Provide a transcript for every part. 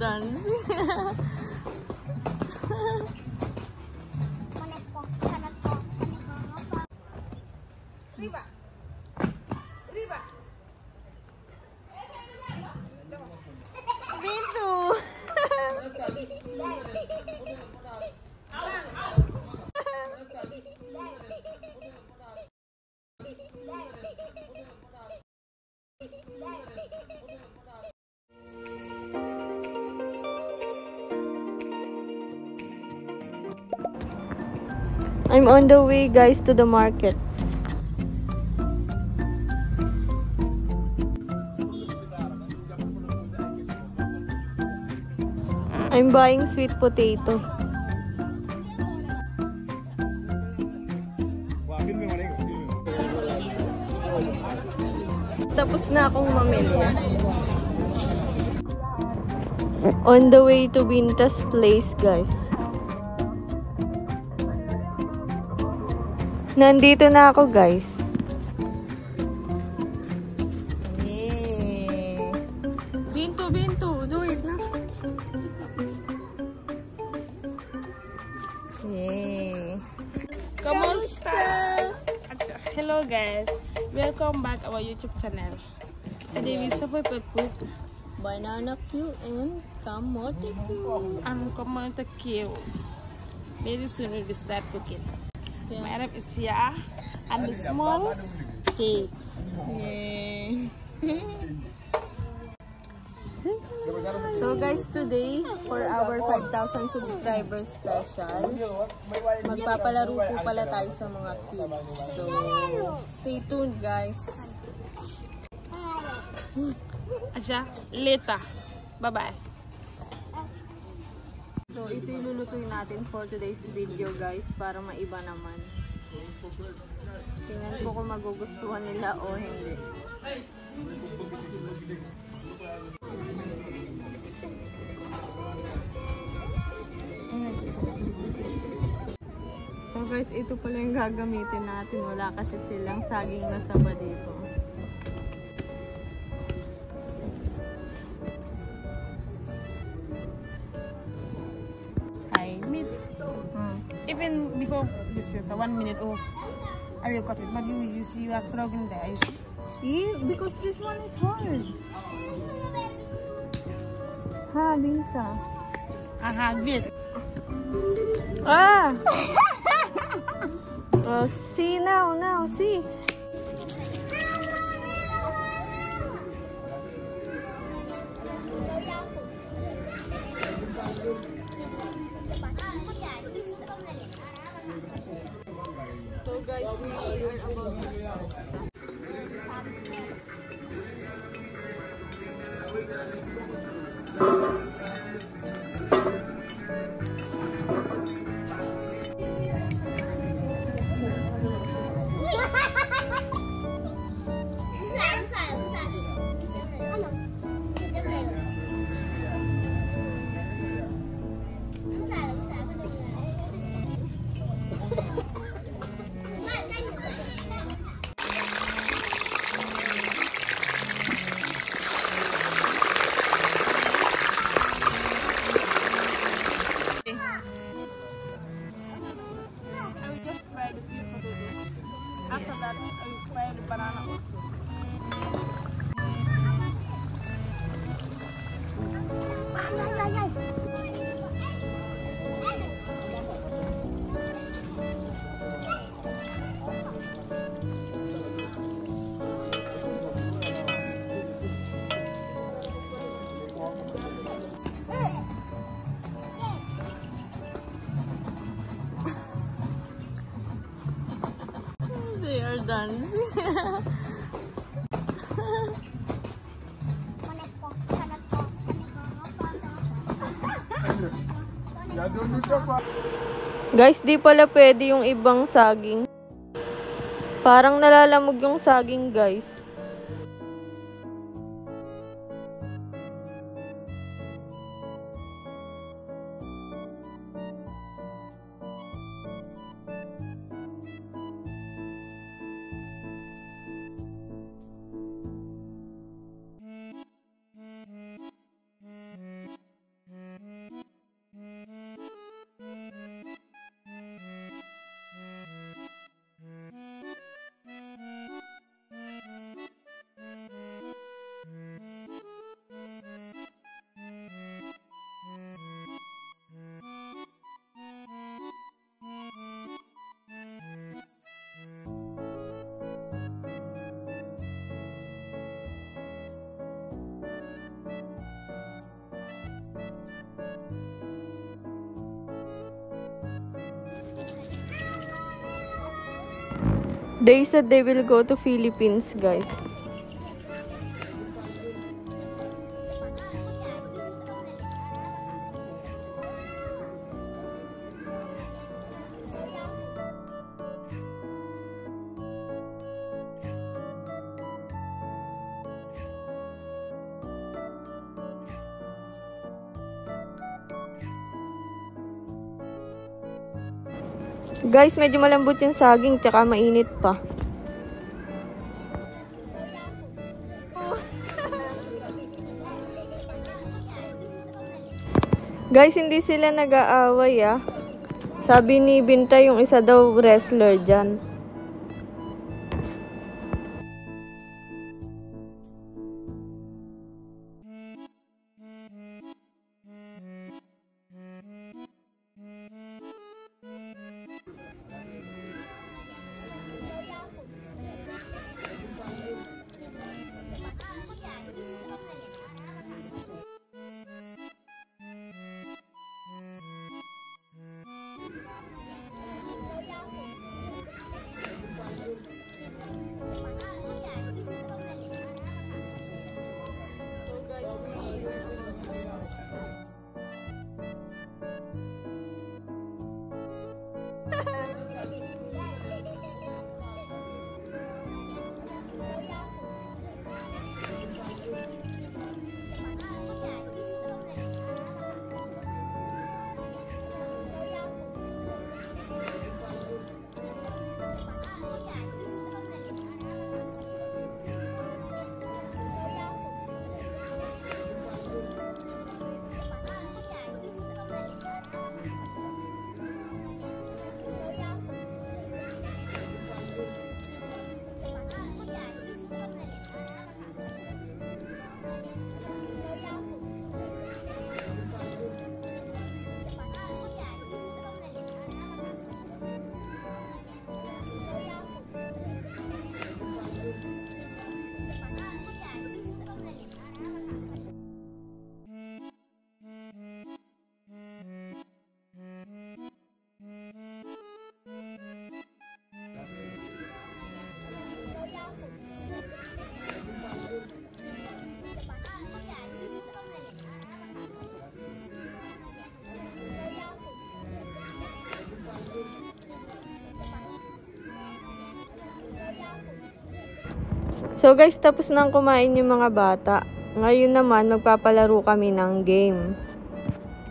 dancing. Riba. Riba. Bintu. I'm on the way, guys, to the market. I'm buying sweet potato. Tapos na akong mamili. On the way to Binta's place, guys. Nandito na ako, guys. Yay! Bintu, do it na. Yay! Kamusta? Hello guys, welcome back our YouTube channel. Today we support cook Banana Q and kamote Q. and kamote Q. Very soon we will start cooking. Yeah. Madam is here and the small cake. Yay! So guys, today for our 5,000 subscribers special, magpapalaro po pala tayo sa mga kids. So, stay tuned, guys. Asya, later. Bye-bye. So, ito yung lulutuin natin for today's video, guys, para maiba naman. Tingnan ko kung magugustuhan nila o hindi. So guys, ito pala yung gagamitin natin. Wala kasi silang saging na saba dito. I meet. Even before this thing, so 1 minute oh, I will cut it. But you see you are struggling there. You see? Yeah, because this one is hard. Ha, Binta. Aha, bit. Ah! Oh, see now, see. So guys, we are about to start. After that, I will try the banana also. They are dancing. Guys, di pala pwede yung ibang saging. Parang nalalamog yung saging, guys. They said they will go to Philippines, guys. Guys, medyo malambot yung saging, tsaka mainit pa. Guys, hindi sila nag-aaway ah. Sabi ni Binta yung isa daw wrestler dyan. So guys, tapos nang kumain yung mga bata. Ngayon naman, magpapalaro kami ng game.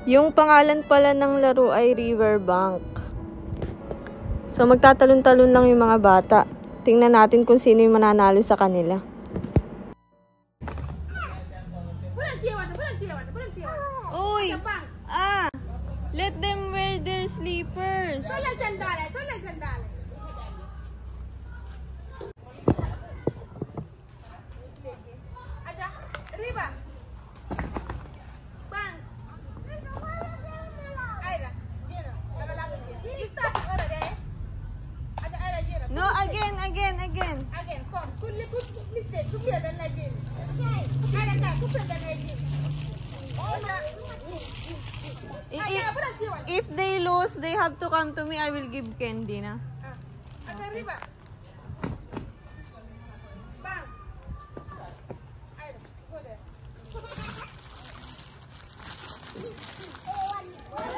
Yung pangalan pala ng laro ay Riverbank. So magtatalon-talon lang yung mga bata. Tingnan natin kung sino yung mananalo sa kanila. Uy! Let them wear their slippers. No, again. If they lose, they have to come to me. I will give candy na.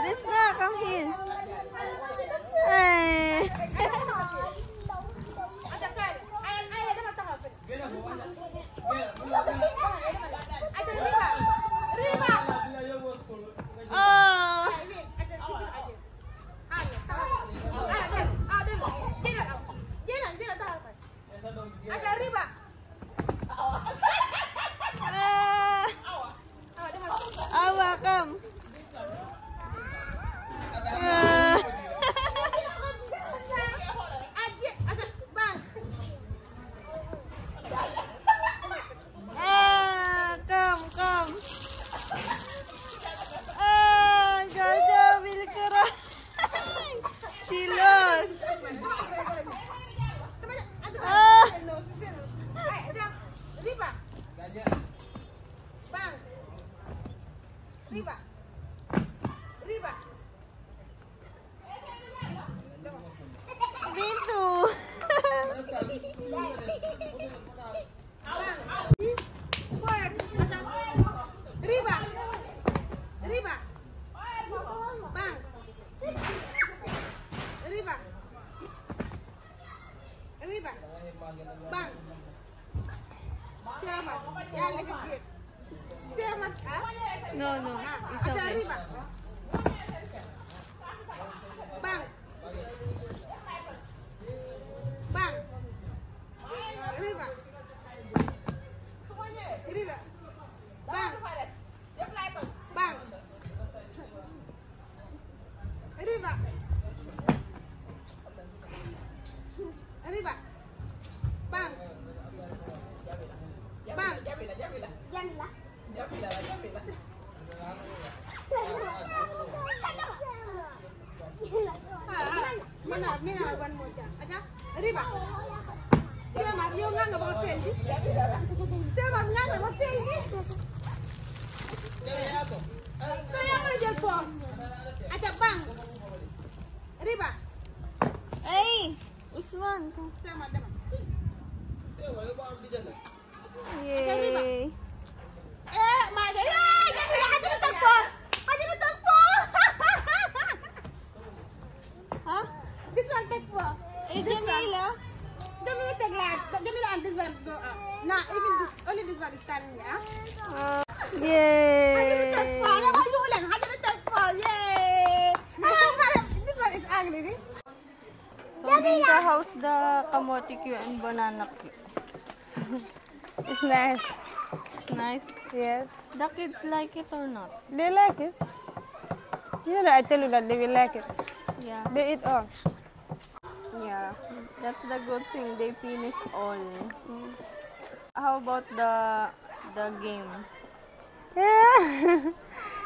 This na, come here. Ay. Arriba. Bang. Selamat. Ya, lekit. Selamat. No, no. It's Acha okay. arriba. Bang. Bang. Arriba. Arriba. Bang. Bang. Arriba. Arriba. Bang. Bang. Mina one more time. Acha. Arriba. Selamat. Yo nga ba feldi? Selamat nga ba feldi? Saya kerja bos. Acha bang. Arriba. Hey! Usman! Selamat dapat. Yay! Maja. Aja letak bos. Aja letak bos. Huh? This one take bos. Hey, Jamila! Jamila take last. Jamila and this one go up. Nah, even this, only this one is standing here. Aja letak Yay! bos. Aja you ulang. Aja letak bos. Yay! This one is ugly. So, Binta, how's the kamote Q and banana Q? It's nice. It's nice. Yes. The kids like it or not? They like it. You know, I tell you that they will like it. Yeah. They eat all. Yeah. That's the good thing. They finish all. How about the game? Yeah.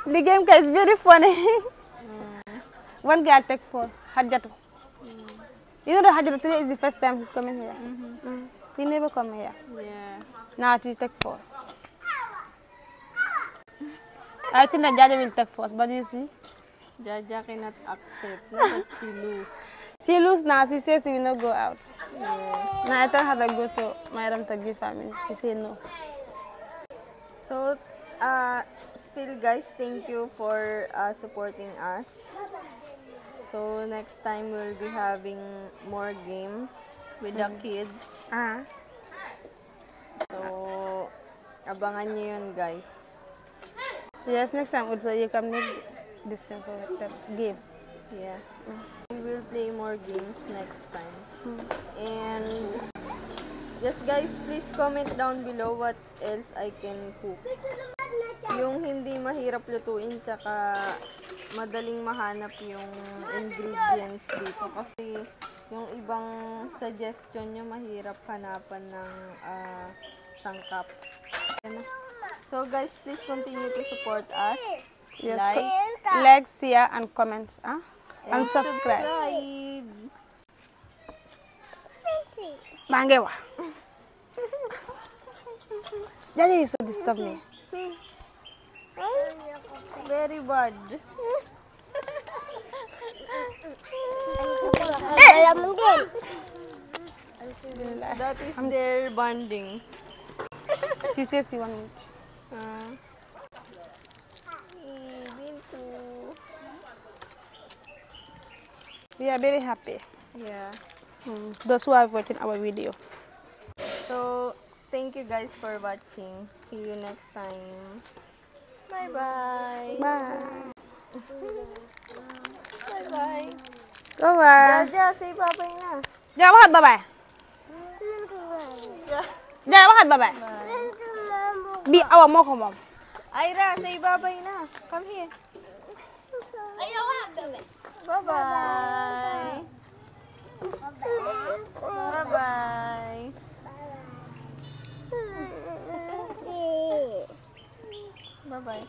The game is very funny. One guy take first. Hajjatu. You know that Hajjatu today is the first time he's coming here. He never come here. Yeah. Now he take first. I think that Jaja will take first, but you see, Jaja cannot accept. Not that she lose. she lose now. She says she will not go out. Yeah. Now I tell her to go to my room to give her. She say no. So, still guys, thank you for supporting us. So, next time we'll be having more games with the kids. So, abangan nyo yun guys. Yes, next time also you can make this thing for the game. Yeah. We will play more games next time. And just guys, please comment down below what else I can cook. Yung hindi mahirap lutuin tsaka madaling mahanap yung ingredients dito kasi yung ibang suggestion nyo mahirap hanapan ng sangkap. So guys, please continue to support us. Yes, Like, share, and comment. And subscribe. Mangewa. Jaja, you so disturb me. See? Very bad. That is their bonding. She says she wants me. Bintu. We are very happy. Yeah. Those who are watching our video. So, thank you guys for watching. See you next time. Bye-bye. Bye. Bye-bye. Bye-bye. Jaja, say bye-bye na. Ja, bakit bye-bye? Ja, bakit bye-bye? Bi, awa mo ko, mom. Ira, say bye-bye na. Come here. Bye-bye. Bye-bye. Bye-bye.